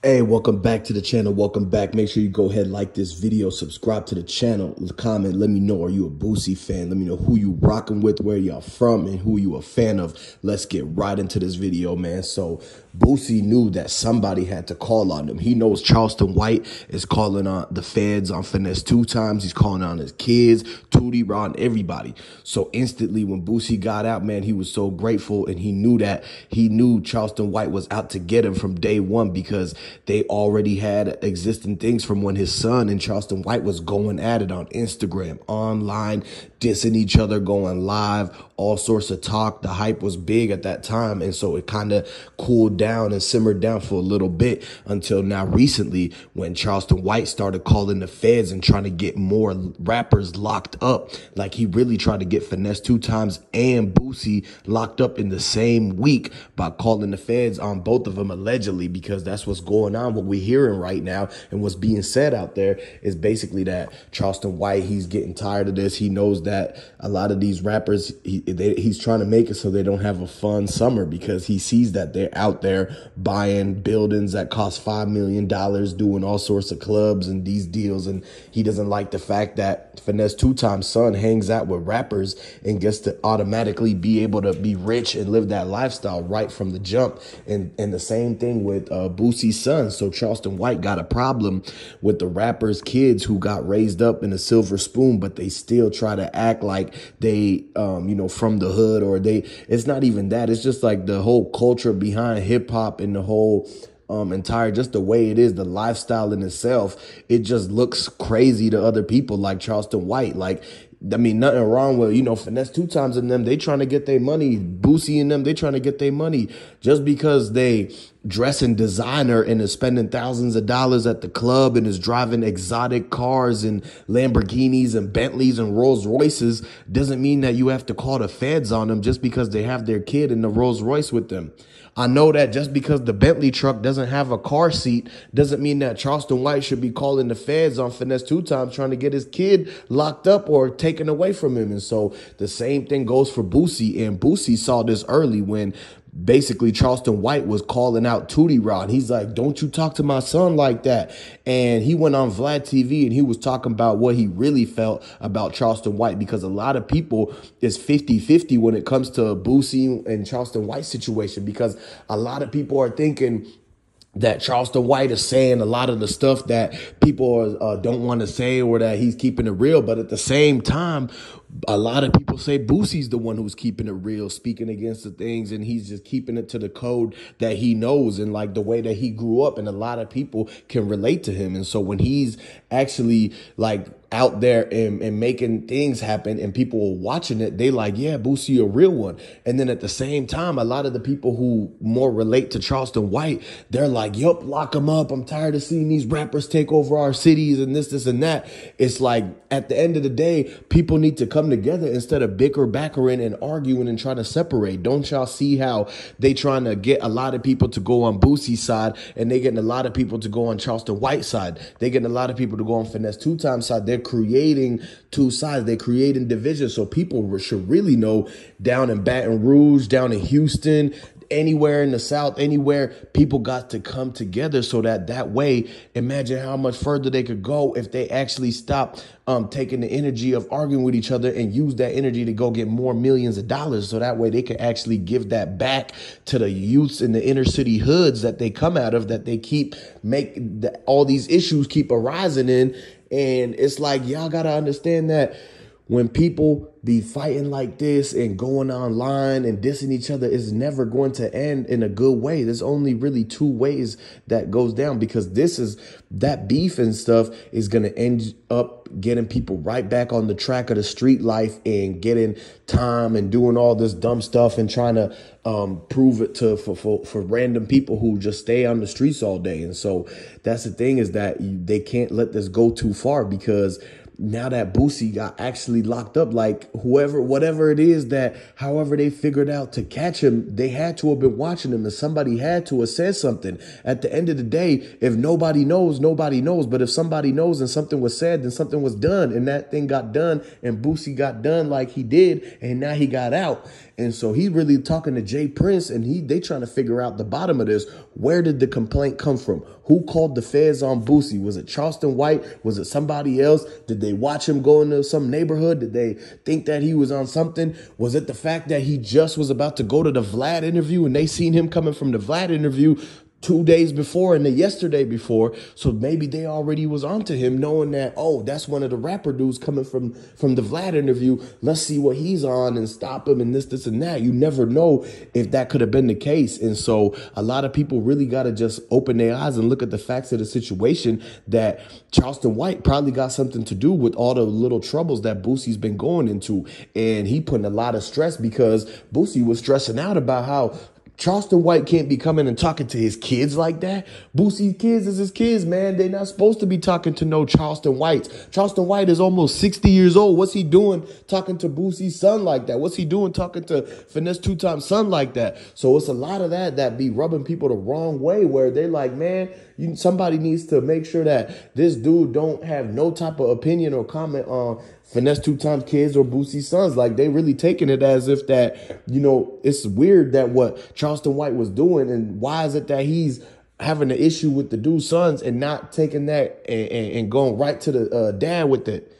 Hey, welcome back to the channel. Welcome back. Make sure you go ahead, like this video, subscribe to the channel, comment, let me know, are you a Boosie fan? Let me know who you rocking with, where y'all from, and who you a fan of. Let's get right into this video, man. So Boosie knew that somebody had to call on him. He knows Charleston White is calling on the feds on finesse 2 times. He's calling on his kids, Tootie, Ron, everybody. So instantly when Boosie got out, man, he was so grateful, and he knew Charleston White was out to get him from day one, because they already had existing things from when his son and Charleston White was going at it on Instagram, online, dissing each other, going live, all sorts of talk. The hype was big at that time. And so it kind of cooled down and simmered down for a little bit until now recently, when Charleston White started calling the feds and trying to get more rappers locked up. Like, he really tried to get Finesse 2 times and Boosie locked up in the same week by calling the feds on both of them, allegedly, because that's what's going on. What we're hearing right now and what's being said out there is basically that Charleston White, he's getting tired of this. He knows that a lot of these rappers, he's trying to make it so they don't have a fun summer, because he sees that they're out there buying buildings that cost $5 million, doing all sorts of clubs and these deals. And he doesn't like the fact that Finesse 2 times son hangs out with rappers and gets to automatically be able to be rich and live that lifestyle right from the jump. And the same thing with Boosie's son. So Charleston White got a problem with the rappers' kids who got raised up in a silver spoon, but they still try to act like they, from the hood, or it's not even that. It's just like the whole culture behind hip hop and the whole entire, just the way it is, the lifestyle in itself. It just looks crazy to other people like Charleston White. Like, I mean, nothing wrong with, Finesse 2 times and them. They trying to get their money. Boosie and them, they trying to get their money. Just because they dress in designer and is spending thousands of dollars at the club and is driving exotic cars and Lamborghinis and Bentleys and Rolls Royces doesn't mean that you have to call the feds on them just because they have their kid in the Rolls Royce with them. I know that just because the Bentley truck doesn't have a car seat doesn't mean that Charleston White should be calling the feds on Finesse 2 times trying to get his kid locked up or taken away from him. And so the same thing goes for Boosie. And Boosie saw this early when basically Charleston White was calling out Tootie Rod. He's like, don't you talk to my son like that. And he went on Vlad TV and he was talking about what he really felt about Charleston White, because a lot of people is 50-50 when it comes to Boosie and Charleston White situation, because a lot of people are thinking that Charleston White is saying a lot of the stuff that people don't want to say, or that he's keeping it real. But at the same time, a lot of people say Boosie's the one who's keeping it real, speaking against the things, and he's just keeping it to the code that he knows and like the way that he grew up. And a lot of people can relate to him. And so when he's actually like out there and making things happen and people are watching it, they like, yeah, Boosie a real one. And then at the same time, a lot of the people who more relate to Charleston White, they're like, yup, lock him up. I'm tired of seeing these rappers take over our cities and this and that. It's like, at the end of the day, people need to come together instead of bickering and arguing and trying to separate. Don't y'all see how they trying to get a lot of people to go on Boosie's side, and they getting a lot of people to go on Charleston White's side? They getting a lot of people to go on Finesse 2 times side. They're creating two sides. They're creating division. So people should really know, down in Baton Rouge, down in Houston, anywhere in the South, anywhere, people got to come together so that way, imagine how much further they could go if they actually stop taking the energy of arguing with each other and use that energy to go get more millions of dollars. So that way they could actually give that back to the youths in the inner city hoods that they come out of, that they keep all these issues keep arising in. And it's like, y'all got to understand that when people be fighting like this and going online and dissing each other, is never going to end in a good way. There's only really 2 ways that goes down, because that beef and stuff is going to end up getting people right back on the track of the street life and getting time and doing all this dumb stuff and trying to prove it for random people who just stay on the streets all day. And so that's the thing, is that they can't let this go too far, because now that Boosie got actually locked up, like whatever it is that, however they figured out to catch him, they had to have been watching him, and somebody had to have said something. At the end of the day, if nobody knows, nobody knows. But if somebody knows and something was said, then something was done, and that thing got done, and Boosie got done like he did, and now he got out. And so he really talking to jprince, and they trying to figure out the bottom of this. Where did the complaint come from? Who called the feds on Boosie? Was it Charleston White? Was it somebody else? Did they watch him go into some neighborhood? Did they think that he was on something? Was it the fact that he just was about to go to the Vlad interview and they seen him coming from the Vlad interview 2 days before and the yesterday before? So maybe they already was onto him, knowing that, oh, that's one of the rapper dudes coming from the Vlad interview. Let's see what he's on and stop him and this and that. You never know if that could have been the case. And so a lot of people really got to just open their eyes and look at the facts of the situation, that Charleston White probably got something to do with all the little troubles that Boosie's been going into. And he putting a lot of stress, because Boosie was stressing out about how Charleston White can't be coming and talking to his kids like that. Boosie's kids is his kids, man. They're not supposed to be talking to no Charleston Whites. Charleston White is almost 60 years old. What's he doing talking to Boosie's son like that? What's he doing talking to Finesse 2 Times son like that? So it's a lot of that be rubbing people the wrong way, where they're like, man, somebody needs to make sure that this dude don't have no type of opinion or comment on Finesse 2 Times kids or Boosie's sons. Like, they really taking it as if that, it's weird that what Charleston White was doing, and why is it that he's having an issue with the dude's sons and not taking that and going right to the dad with it.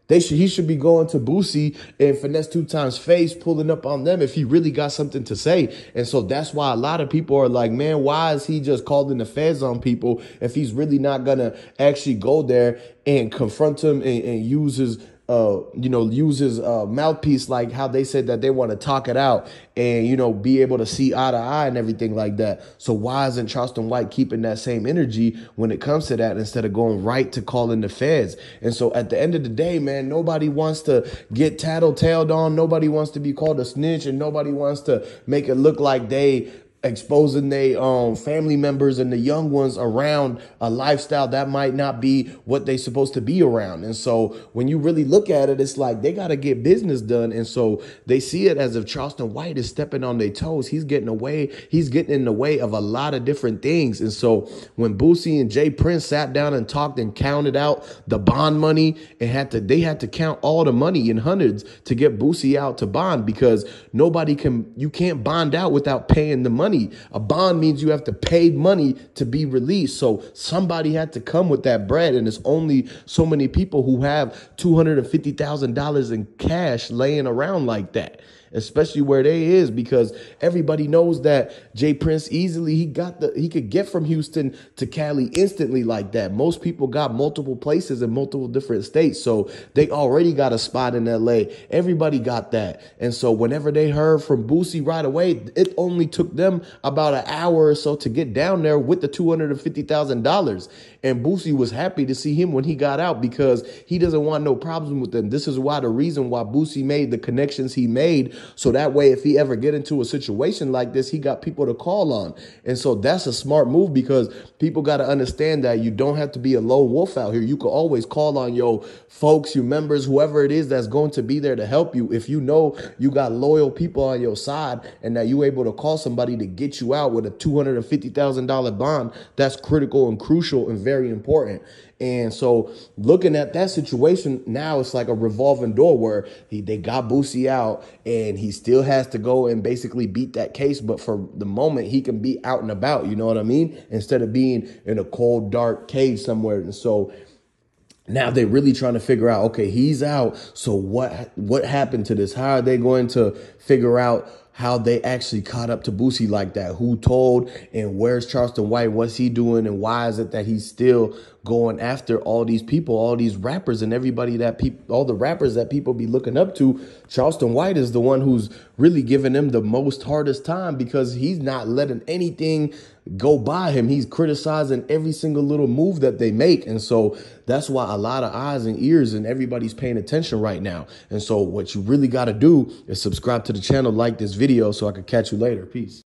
He should be going to Boosie and Finesse 2 Times face, pulling up on them if he really got something to say. And so that's why a lot of people are like, man, why is he just calling the feds on people if he's really not going to actually go there and confront him and use his mouthpiece, like how they said that they want to talk it out and, be able to see eye to eye and everything like that. So why isn't Charleston White keeping that same energy when it comes to that, instead of going right to calling the feds? And so at the end of the day, man, nobody wants to get tattletaled on. Nobody wants to be called a snitch, and nobody wants to make it look like they exposing their family members and the young ones around a lifestyle that might not be what they supposed to be around. And so when you really look at it, it's like they got to get business done. And so they see it as if Charleston White is stepping on their toes. He's getting in the way of a lot of different things. And so when Boosie and jprince sat down and talked and counted out the bond money, they had to count all the money in hundreds to get Boosie out to bond, because you can't bond out without paying the money. A bond means you have to pay money to be released. So somebody had to come with that bread, and it's only so many people who have $250,000 in cash laying around like that, especially where they is, because everybody knows that jprince easily, he could get from Houston to Cali instantly like that. Most people got multiple places in multiple different states, so they already got a spot in LA. Everybody got that. And so whenever they heard from Boosie right away, it only took them about an hour or so to get down there with the $250,000. And Boosie was happy to see him when he got out, because he doesn't want no problem with them. This is why the reason why Boosie made the connections he made, so that way if he ever get into a situation like this, he got people to call on. And so that's a smart move, because people got to understand that you don't have to be a lone wolf out here. You can always call on your folks, your members, whoever it is that's going to be there to help you. If you know you got loyal people on your side and that you're able to call somebody to get you out with a $250,000 bond, that's critical and crucial and very important. And so looking at that situation now, it's like a revolving door where they got Boosie out and he still has to go and basically beat that case. But for the moment, he can be out and about, you know what I mean? Instead of being in a cold, dark cave somewhere. And so now they're really trying to figure out, okay, he's out. So what happened to this? How are they going to figure out how they actually caught up to Boosie like that? Who told, and where's Charleston White? What's he doing? And why is it that he's still going after all these people, all these rappers and everybody all the rappers that people be looking up to? Charleston White is the one who's really giving them the most hardest time, because he's not letting anything go by him. He's criticizing every single little move that they make. And so that's why a lot of eyes and ears and everybody's paying attention right now. And so what you really got to do is subscribe to the channel, like this video, so I can catch you later. Peace.